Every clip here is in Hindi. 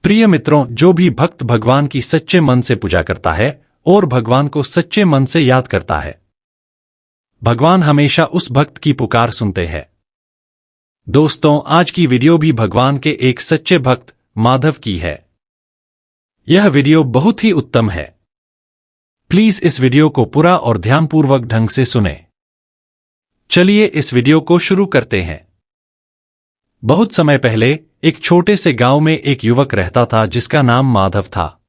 प्रिय मित्रों, जो भी भक्त भगवान की सच्चे मन से पूजा करता है और भगवान को सच्चे मन से याद करता है, भगवान हमेशा उस भक्त की पुकार सुनते हैं। दोस्तों, आज की वीडियो भी भगवान के एक सच्चे भक्त माधव की है। यह वीडियो बहुत ही उत्तम है। प्लीज इस वीडियो को पूरा और ध्यानपूर्वक ढंग से सुनें। चलिए इस वीडियो को शुरू करते हैं। बहुत समय पहले एक छोटे से गांव में एक युवक रहता था जिसका नाम माधव था।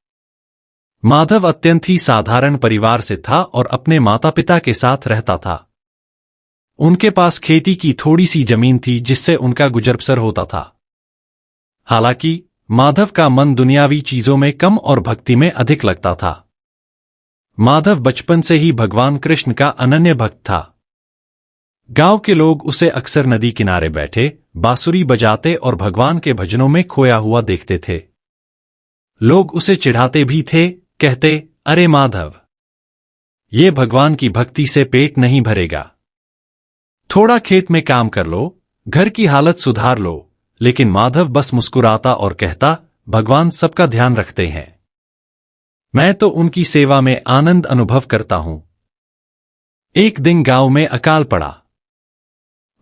माधव अत्यंत ही साधारण परिवार से था और अपने माता पिता के साथ रहता था। उनके पास खेती की थोड़ी सी जमीन थी जिससे उनका गुजर बसर होता था। हालांकि माधव का मन दुनियावी चीजों में कम और भक्ति में अधिक लगता था। माधव बचपन से ही भगवान कृष्ण का अनन्य भक्त था। गांव के लोग उसे अक्सर नदी किनारे बैठे बांसुरी बजाते और भगवान के भजनों में खोया हुआ देखते थे। लोग उसे चिढ़ाते भी थे, कहते, अरे माधव, ये भगवान की भक्ति से पेट नहीं भरेगा। थोड़ा खेत में काम कर लो, घर की हालत सुधार लो। लेकिन माधव बस मुस्कुराता और कहता, भगवान सबका ध्यान रखते हैं, मैं तो उनकी सेवा में आनंद अनुभव करता हूं। एक दिन गांव में अकाल पड़ा।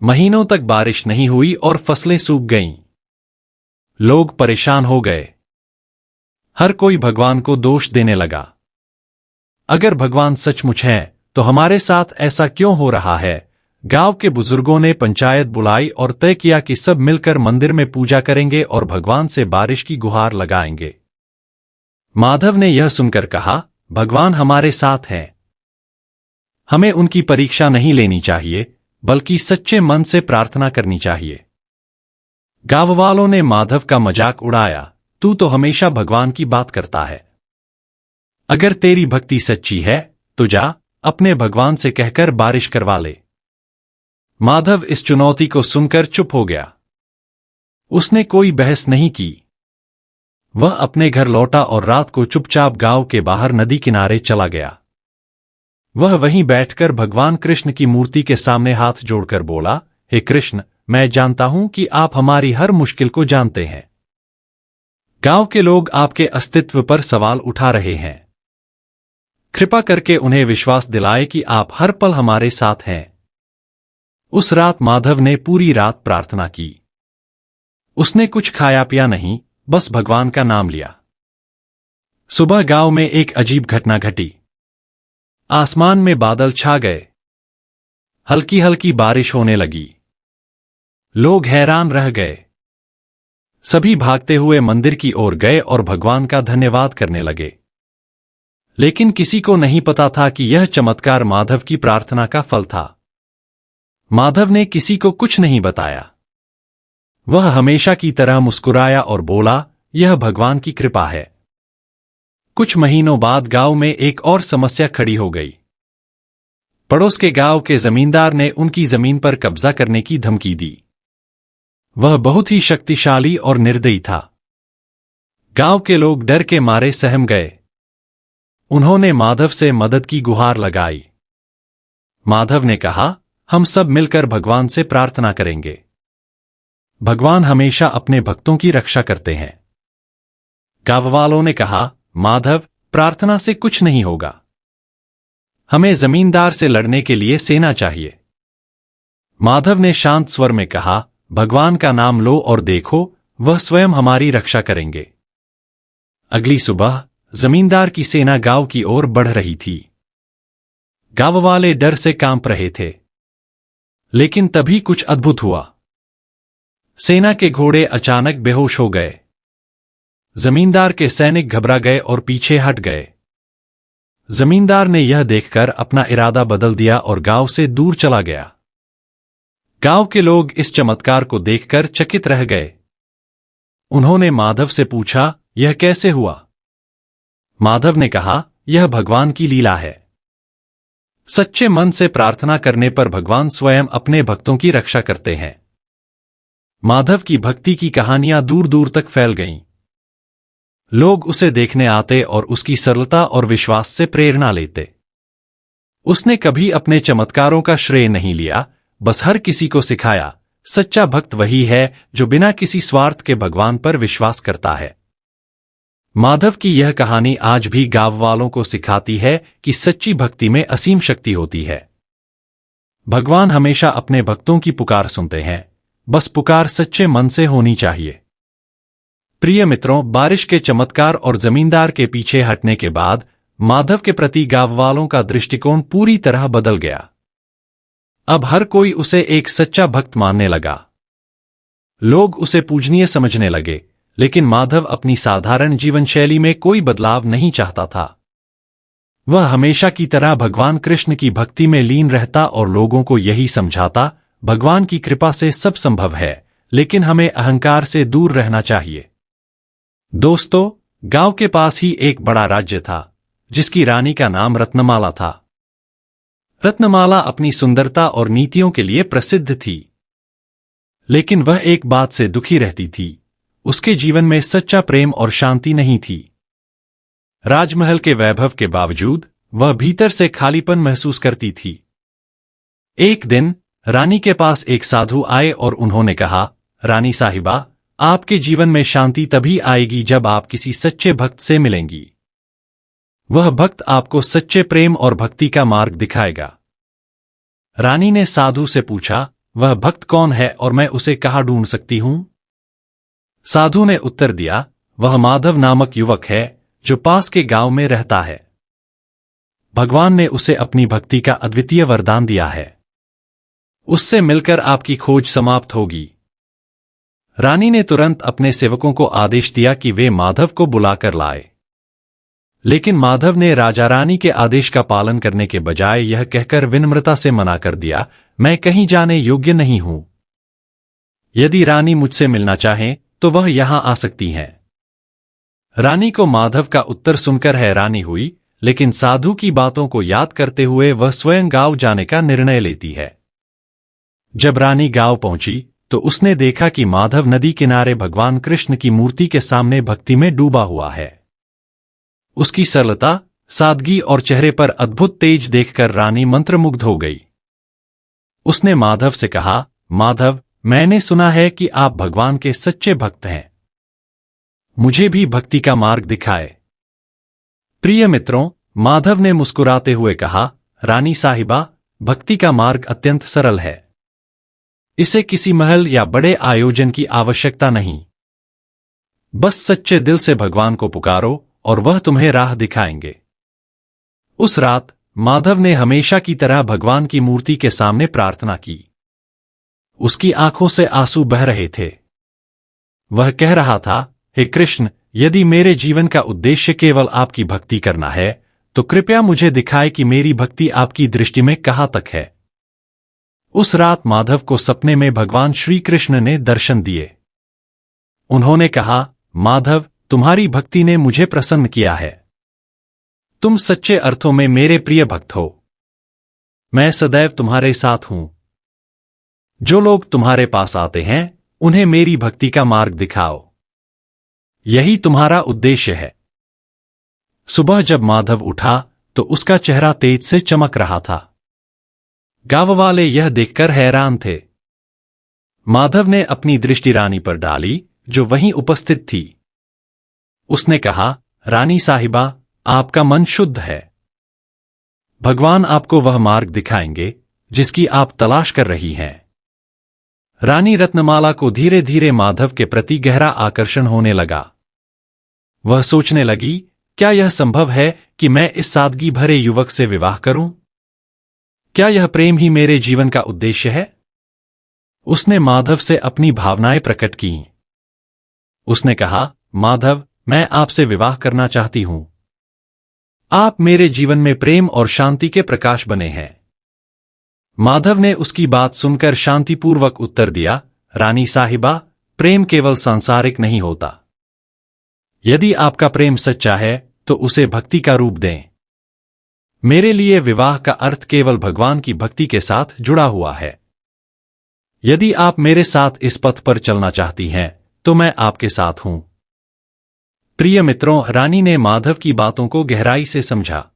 महीनों तक बारिश नहीं हुई और फसलें सूख गईं। लोग परेशान हो गए। हर कोई भगवान को दोष देने लगा। अगर भगवान सचमुच हैं, तो हमारे साथ ऐसा क्यों हो रहा है? गांव के बुजुर्गों ने पंचायत बुलाई और तय किया कि सब मिलकर मंदिर में पूजा करेंगे और भगवान से बारिश की गुहार लगाएंगे। माधव ने यह सुनकर कहा, भगवान हमारे साथ हैं। हमें उनकी परीक्षा नहीं लेनी चाहिए, बल्कि सच्चे मन से प्रार्थना करनी चाहिए। गांव वालों ने माधव का मजाक उड़ाया, तू तो हमेशा भगवान की बात करता है। अगर तेरी भक्ति सच्ची है तो जा, अपने भगवान से कहकर बारिश करवा ले। माधव इस चुनौती को सुनकर चुप हो गया। उसने कोई बहस नहीं की। वह अपने घर लौटा और रात को चुपचाप गांव के बाहर नदी किनारे चला गया। वह वहीं बैठकर भगवान कृष्ण की मूर्ति के सामने हाथ जोड़कर बोला, हे कृष्ण, मैं जानता हूं कि आप हमारी हर मुश्किल को जानते हैं। गांव के लोग आपके अस्तित्व पर सवाल उठा रहे हैं। कृपा करके उन्हें विश्वास दिलाए कि आप हर पल हमारे साथ हैं। उस रात माधव ने पूरी रात प्रार्थना की। उसने कुछ खाया पिया नहीं, बस भगवान का नाम लिया। सुबह गांव में एक अजीब घटना घटी। आसमान में बादल छा गए। हल्की हल्की बारिश होने लगी। लोग हैरान रह गए। सभी भागते हुए मंदिर की ओर गए और भगवान का धन्यवाद करने लगे। लेकिन किसी को नहीं पता था कि यह चमत्कार माधव की प्रार्थना का फल था। माधव ने किसी को कुछ नहीं बताया। वह हमेशा की तरह मुस्कुराया और बोला, यह भगवान की कृपा है। कुछ महीनों बाद गांव में एक और समस्या खड़ी हो गई। पड़ोस के गांव के जमींदार ने उनकी जमीन पर कब्जा करने की धमकी दी। वह बहुत ही शक्तिशाली और निर्दयी था। गांव के लोग डर के मारे सहम गए। उन्होंने माधव से मदद की गुहार लगाई। माधव ने कहा, हम सब मिलकर भगवान से प्रार्थना करेंगे। भगवान हमेशा अपने भक्तों की रक्षा करते हैं। गांव वालों ने कहा, माधव, प्रार्थना से कुछ नहीं होगा। हमें जमींदार से लड़ने के लिए सेना चाहिए। माधव ने शांत स्वर में कहा, भगवान का नाम लो और देखो, वह स्वयं हमारी रक्षा करेंगे। अगली सुबह जमींदार की सेना गांव की ओर बढ़ रही थी। गांव वाले डर से कांप रहे थे। लेकिन तभी कुछ अद्भुत हुआ। सेना के घोड़े अचानक बेहोश हो गए। जमींदार के सैनिक घबरा गए और पीछे हट गए। जमींदार ने यह देखकर अपना इरादा बदल दिया और गांव से दूर चला गया। गांव के लोग इस चमत्कार को देखकर चकित रह गए। उन्होंने माधव से पूछा, यह कैसे हुआ? माधव ने कहा, यह भगवान की लीला है। सच्चे मन से प्रार्थना करने पर भगवान स्वयं अपने भक्तों की रक्षा करते हैं। माधव की भक्ति की कहानियां दूर दूर तक फैल गईं। लोग उसे देखने आते और उसकी सरलता और विश्वास से प्रेरणा लेते। उसने कभी अपने चमत्कारों का श्रेय नहीं लिया, बस हर किसी को सिखाया, सच्चा भक्त वही है जो बिना किसी स्वार्थ के भगवान पर विश्वास करता है। माधव की यह कहानी आज भी गांव वालों को सिखाती है कि सच्ची भक्ति में असीम शक्ति होती है। भगवान हमेशा अपने भक्तों की पुकार सुनते हैं, बस पुकार सच्चे मन से होनी चाहिए। प्रिय मित्रों, बारिश के चमत्कार और जमींदार के पीछे हटने के बाद माधव के प्रति गांव वालों का दृष्टिकोण पूरी तरह बदल गया। अब हर कोई उसे एक सच्चा भक्त मानने लगा। लोग उसे पूजनीय समझने लगे, लेकिन माधव अपनी साधारण जीवन शैली में कोई बदलाव नहीं चाहता था। वह हमेशा की तरह भगवान कृष्ण की भक्ति में लीन रहता और लोगों को यही समझाता, भगवान की कृपा से सब संभव है, लेकिन हमें अहंकार से दूर रहना चाहिए। दोस्तों, गांव के पास ही एक बड़ा राज्य था, जिसकी रानी का नाम रत्नमाला था। रत्नमाला अपनी सुंदरता और नीतियों के लिए प्रसिद्ध थी, लेकिन वह एक बात से दुखी रहती थी, उसके जीवन में सच्चा प्रेम और शांति नहीं थी। राजमहल के वैभव के बावजूद वह भीतर से खालीपन महसूस करती थी। एक दिन रानी के पास एक साधु आए और उन्होंने कहा, रानी साहिबा, आपके जीवन में शांति तभी आएगी जब आप किसी सच्चे भक्त से मिलेंगी। वह भक्त आपको सच्चे प्रेम और भक्ति का मार्ग दिखाएगा। रानी ने साधु से पूछा, वह भक्त कौन है और मैं उसे कहाँ ढूंढ सकती हूं? साधु ने उत्तर दिया, वह माधव नामक युवक है जो पास के गांव में रहता है। भगवान ने उसे अपनी भक्ति का अद्वितीय वरदान दिया है। उससे मिलकर आपकी खोज समाप्त होगी। रानी ने तुरंत अपने सेवकों को आदेश दिया कि वे माधव को बुलाकर लाए। लेकिन माधव ने राजा रानी के आदेश का पालन करने के बजाय यह कहकर विनम्रता से मना कर दिया, मैं कहीं जाने योग्य नहीं हूं। यदि रानी मुझसे मिलना चाहें तो वह यहां आ सकती हैं। रानी को माधव का उत्तर सुनकर हैरानी हुई, लेकिन साधु की बातों को याद करते हुए वह स्वयं गांव जाने का निर्णय लेती है। जब रानी गांव पहुंची तो उसने देखा कि माधव नदी किनारे भगवान कृष्ण की मूर्ति के सामने भक्ति में डूबा हुआ है। उसकी सरलता, सादगी और चेहरे पर अद्भुत तेज देखकर रानी मंत्रमुग्ध हो गई। उसने माधव से कहा, माधव, मैंने सुना है कि आप भगवान के सच्चे भक्त हैं। मुझे भी भक्ति का मार्ग दिखाए। प्रिय मित्रों, माधव ने मुस्कुराते हुए कहा, रानी साहिबा, भक्ति का मार्ग अत्यंत सरल है। इसे किसी महल या बड़े आयोजन की आवश्यकता नहीं। बस सच्चे दिल से भगवान को पुकारो और वह तुम्हें राह दिखाएंगे। उस रात माधव ने हमेशा की तरह भगवान की मूर्ति के सामने प्रार्थना की। उसकी आंखों से आंसू बह रहे थे। वह कह रहा था, हे कृष्ण, यदि मेरे जीवन का उद्देश्य केवल आपकी भक्ति करना है, तो कृपया मुझे दिखाए कि मेरी भक्ति आपकी दृष्टि में कहाँ तक है। उस रात माधव को सपने में भगवान श्री कृष्ण ने दर्शन दिए। उन्होंने कहा, माधव, तुम्हारी भक्ति ने मुझे प्रसन्न किया है। तुम सच्चे अर्थों में मेरे प्रिय भक्त हो। मैं सदैव तुम्हारे साथ हूं। जो लोग तुम्हारे पास आते हैं, उन्हें मेरी भक्ति का मार्ग दिखाओ। यही तुम्हारा उद्देश्य है। सुबह जब माधव उठा तो उसका चेहरा तेज से चमक रहा था। गांव वाले यह देखकर हैरान थे। माधव ने अपनी दृष्टि रानी पर डाली, जो वहीं उपस्थित थी। उसने कहा, रानी साहिबा, आपका मन शुद्ध है। भगवान आपको वह मार्ग दिखाएंगे जिसकी आप तलाश कर रही हैं। रानी रत्नमाला को धीरे धीरे माधव के प्रति गहरा आकर्षण होने लगा। वह सोचने लगी, क्या यह संभव है कि मैं इस सादगी भरे युवक से विवाह करूं? क्या यह प्रेम ही मेरे जीवन का उद्देश्य है? उसने माधव से अपनी भावनाएं प्रकट की। उसने कहा, माधव, मैं आपसे विवाह करना चाहती हूं। आप मेरे जीवन में प्रेम और शांति के प्रकाश बने हैं। माधव ने उसकी बात सुनकर शांतिपूर्वक उत्तर दिया, रानी साहिबा, प्रेम केवल सांसारिक नहीं होता। यदि आपका प्रेम सच्चा है तो उसे भक्ति का रूप दें। मेरे लिए विवाह का अर्थ केवल भगवान की भक्ति के साथ जुड़ा हुआ है। यदि आप मेरे साथ इस पथ पर चलना चाहती हैं तो मैं आपके साथ हूं। प्रिय मित्रों, रानी ने माधव की बातों को गहराई से समझा।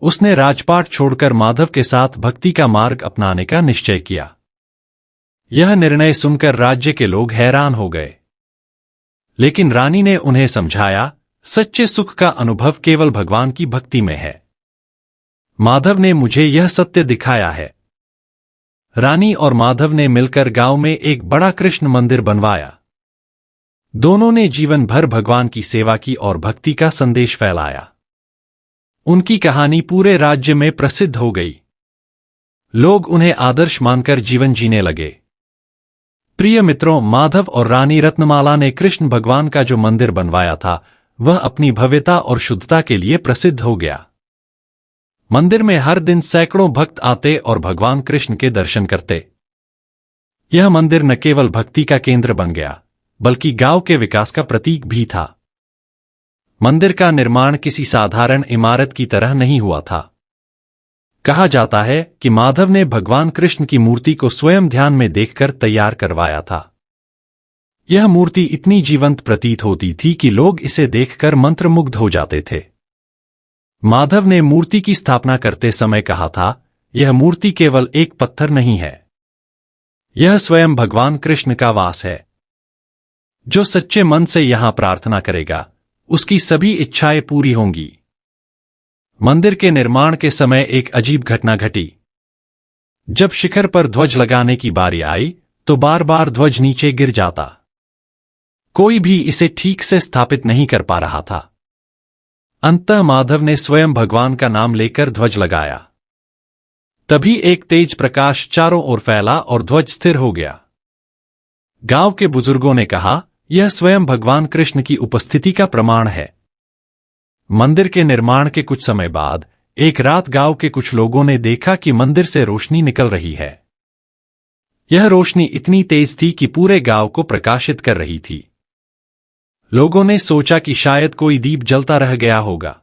उसने राजपाट छोड़कर माधव के साथ भक्ति का मार्ग अपनाने का निश्चय किया। यह निर्णय सुनकर राज्य के लोग हैरान हो गए। लेकिन रानी ने उन्हें समझाया, सच्चे सुख का अनुभव केवल भगवान की भक्ति में है। माधव ने मुझे यह सत्य दिखाया है। रानी और माधव ने मिलकर गांव में एक बड़ा कृष्ण मंदिर बनवाया। दोनों ने जीवन भर भगवान की सेवा की और भक्ति का संदेश फैलाया। उनकी कहानी पूरे राज्य में प्रसिद्ध हो गई। लोग उन्हें आदर्श मानकर जीवन जीने लगे। प्रिय मित्रों, माधव और रानी रत्नमाला ने कृष्ण भगवान का जो मंदिर बनवाया था वह अपनी भव्यता और शुद्धता के लिए प्रसिद्ध हो गया। मंदिर में हर दिन सैकड़ों भक्त आते और भगवान कृष्ण के दर्शन करते। यह मंदिर न केवल भक्ति का केंद्र बन गया बल्कि गांव के विकास का प्रतीक भी था। मंदिर का निर्माण किसी साधारण इमारत की तरह नहीं हुआ था। कहा जाता है कि माधव ने भगवान कृष्ण की मूर्ति को स्वयं ध्यान में देखकर तैयार करवाया था। यह मूर्ति इतनी जीवंत प्रतीत होती थी कि लोग इसे देखकर मंत्रमुग्ध हो जाते थे। माधव ने मूर्ति की स्थापना करते समय कहा था, यह मूर्ति केवल एक पत्थर नहीं है, यह स्वयं भगवान कृष्ण का वास है। जो सच्चे मन से यहां प्रार्थना करेगा उसकी सभी इच्छाएं पूरी होंगी। मंदिर के निर्माण के समय एक अजीब घटना घटी। जब शिखर पर ध्वज लगाने की बारी आई तो बार बार ध्वज नीचे गिर जाता। कोई भी इसे ठीक से स्थापित नहीं कर पा रहा था। अंततः माधव ने स्वयं भगवान का नाम लेकर ध्वज लगाया। तभी एक तेज प्रकाश चारों ओर फैला और ध्वज स्थिर हो गया। गांव के बुजुर्गों ने कहा, यह स्वयं भगवान कृष्ण की उपस्थिति का प्रमाण है। मंदिर के निर्माण के कुछ समय बाद एक रात गांव के कुछ लोगों ने देखा कि मंदिर से रोशनी निकल रही है। यह रोशनी इतनी तेज थी कि पूरे गांव को प्रकाशित कर रही थी। लोगों ने सोचा कि शायद कोई दीप जलता रह गया होगा।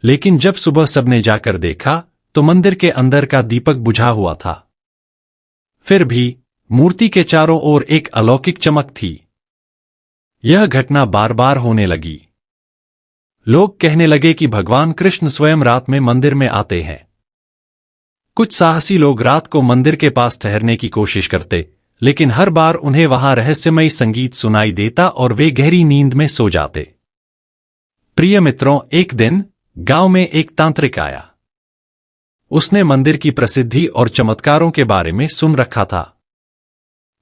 लेकिन जब सुबह सबने जाकर देखा तो मंदिर के अंदर का दीपक बुझा हुआ था। फिर भी मूर्ति के चारों ओर एक अलौकिक चमक थी। यह घटना बार बार होने लगी। लोग कहने लगे कि भगवान कृष्ण स्वयं रात में मंदिर में आते हैं। कुछ साहसी लोग रात को मंदिर के पास ठहरने की कोशिश करते, लेकिन हर बार उन्हें वहां रहस्यमयी संगीत सुनाई देता और वे गहरी नींद में सो जाते। प्रिय मित्रों, एक दिन गांव में एक तांत्रिक आया। उसने मंदिर की प्रसिद्धि और चमत्कारों के बारे में सुन रखा था।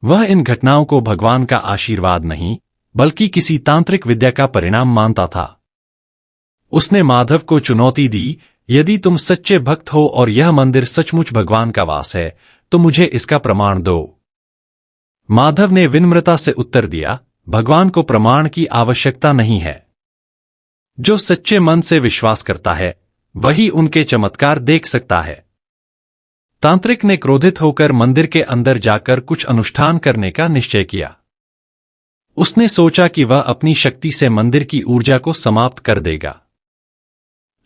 वह इन घटनाओं को भगवान का आशीर्वाद नहीं बल्कि किसी तांत्रिक विद्या का परिणाम मानता था। उसने माधव को चुनौती दी, यदि तुम सच्चे भक्त हो और यह मंदिर सचमुच भगवान का वास है तो मुझे इसका प्रमाण दो। माधव ने विनम्रता से उत्तर दिया, भगवान को प्रमाण की आवश्यकता नहीं है। जो सच्चे मन से विश्वास करता है वही उनके चमत्कार देख सकता है। तांत्रिक ने क्रोधित होकर मंदिर के अंदर जाकर कुछ अनुष्ठान करने का निश्चय किया। उसने सोचा कि वह अपनी शक्ति से मंदिर की ऊर्जा को समाप्त कर देगा।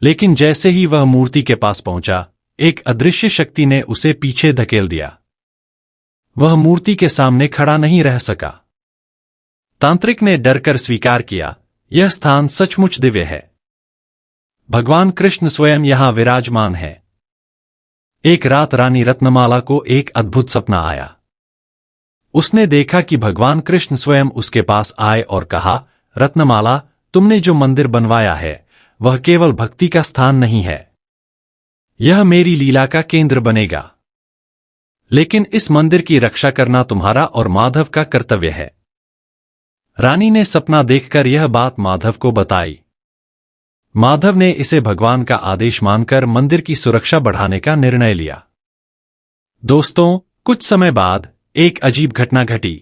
लेकिन जैसे ही वह मूर्ति के पास पहुंचा, एक अदृश्य शक्ति ने उसे पीछे धकेल दिया। वह मूर्ति के सामने खड़ा नहीं रह सका। तांत्रिक ने डरकर स्वीकार किया, यह स्थान सचमुच दिव्य है। भगवान कृष्ण स्वयं यहां विराजमान है। एक रात रानी रत्नमाला को एक अद्भुत सपना आया। उसने देखा कि भगवान कृष्ण स्वयं उसके पास आए और कहा, रत्नमाला, तुमने जो मंदिर बनवाया है वह केवल भक्ति का स्थान नहीं है, यह मेरी लीला का केंद्र बनेगा। लेकिन इस मंदिर की रक्षा करना तुम्हारा और माधव का कर्तव्य है। रानी ने सपना देखकर यह बात माधव को बताई। माधव ने इसे भगवान का आदेश मानकर मंदिर की सुरक्षा बढ़ाने का निर्णय लिया। दोस्तों, कुछ समय बाद एक अजीब घटना घटी।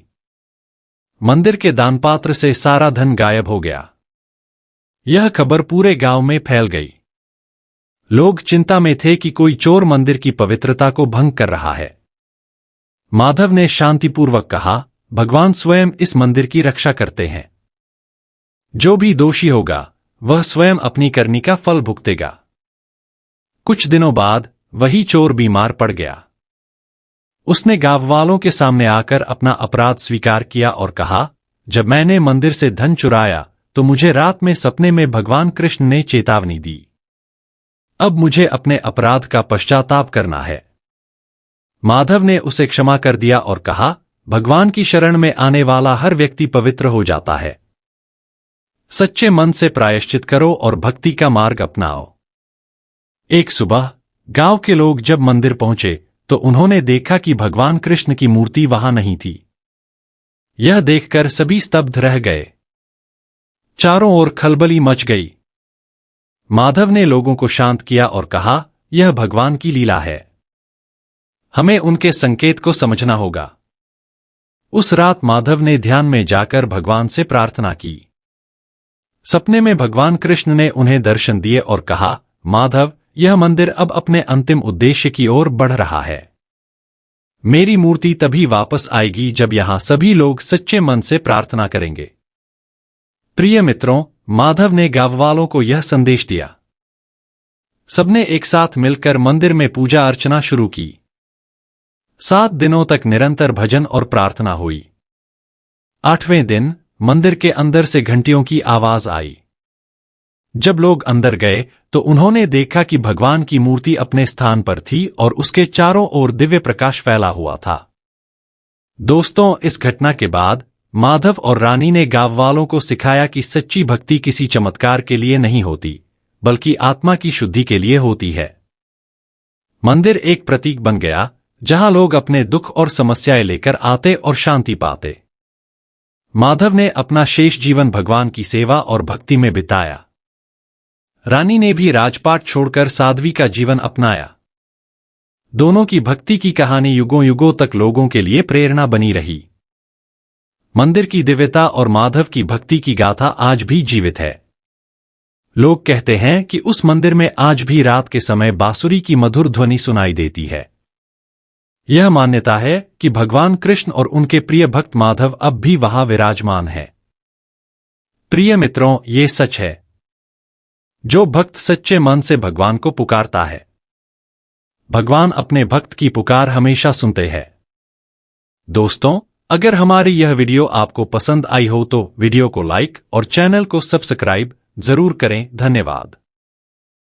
मंदिर के दानपात्र से सारा धन गायब हो गया। यह खबर पूरे गांव में फैल गई। लोग चिंता में थे कि कोई चोर मंदिर की पवित्रता को भंग कर रहा है। माधव ने शांतिपूर्वक कहा, भगवान स्वयं इस मंदिर की रक्षा करते हैं। जो भी दोषी होगा वह स्वयं अपनी करनी का फल भुगतेगा। कुछ दिनों बाद वही चोर बीमार पड़ गया। उसने गांव वालों के सामने आकर अपना अपराध स्वीकार किया और कहा, जब मैंने मंदिर से धन चुराया तो मुझे रात में सपने में भगवान कृष्ण ने चेतावनी दी। अब मुझे अपने अपराध का पश्चाताप करना है। माधव ने उसे क्षमा कर दिया और कहा, भगवान की शरण में आने वाला हर व्यक्ति पवित्र हो जाता है। सच्चे मन से प्रायश्चित करो और भक्ति का मार्ग अपनाओ। एक सुबह गांव के लोग जब मंदिर पहुंचे तो उन्होंने देखा कि भगवान कृष्ण की मूर्ति वहां नहीं थी। यह देखकर सभी स्तब्ध रह गए। चारों ओर खलबली मच गई। माधव ने लोगों को शांत किया और कहा, यह भगवान की लीला है, हमें उनके संकेत को समझना होगा। उस रात माधव ने ध्यान में जाकर भगवान से प्रार्थना की। सपने में भगवान कृष्ण ने उन्हें दर्शन दिए और कहा, माधव, यह मंदिर अब अपने अंतिम उद्देश्य की ओर बढ़ रहा है। मेरी मूर्ति तभी वापस आएगी जब यहां सभी लोग सच्चे मन से प्रार्थना करेंगे। प्रिय मित्रों, माधव ने गांव वालों को यह संदेश दिया। सबने एक साथ मिलकर मंदिर में पूजा अर्चना शुरू की। 7 दिनों तक निरंतर भजन और प्रार्थना हुई। 8वें दिन मंदिर के अंदर से घंटियों की आवाज आई। जब लोग अंदर गए तो उन्होंने देखा कि भगवान की मूर्ति अपने स्थान पर थी और उसके चारों ओर दिव्य प्रकाश फैला हुआ था। दोस्तों, इस घटना के बाद माधव और रानी ने गांव वालों को सिखाया कि सच्ची भक्ति किसी चमत्कार के लिए नहीं होती, बल्कि आत्मा की शुद्धि के लिए होती है। मंदिर एक प्रतीक बन गया जहां लोग अपने दुख और समस्याएं लेकर आते और शांति पाते। माधव ने अपना शेष जीवन भगवान की सेवा और भक्ति में बिताया। रानी ने भी राजपाट छोड़कर साध्वी का जीवन अपनाया। दोनों की भक्ति की कहानी युगों युगों तक लोगों के लिए प्रेरणा बनी रही। मंदिर की दिव्यता और माधव की भक्ति की गाथा आज भी जीवित है। लोग कहते हैं कि उस मंदिर में आज भी रात के समय बांसुरी की मधुर ध्वनि सुनाई देती है। यह मान्यता है कि भगवान कृष्ण और उनके प्रिय भक्त माधव अब भी वहां विराजमान है। प्रिय मित्रों, ये सच है, जो भक्त सच्चे मन से भगवान को पुकारता है, भगवान अपने भक्त की पुकार हमेशा सुनते हैं। दोस्तों, अगर हमारी यह वीडियो आपको पसंद आई हो तो वीडियो को लाइक और चैनल को सब्सक्राइब जरूर करें। धन्यवाद।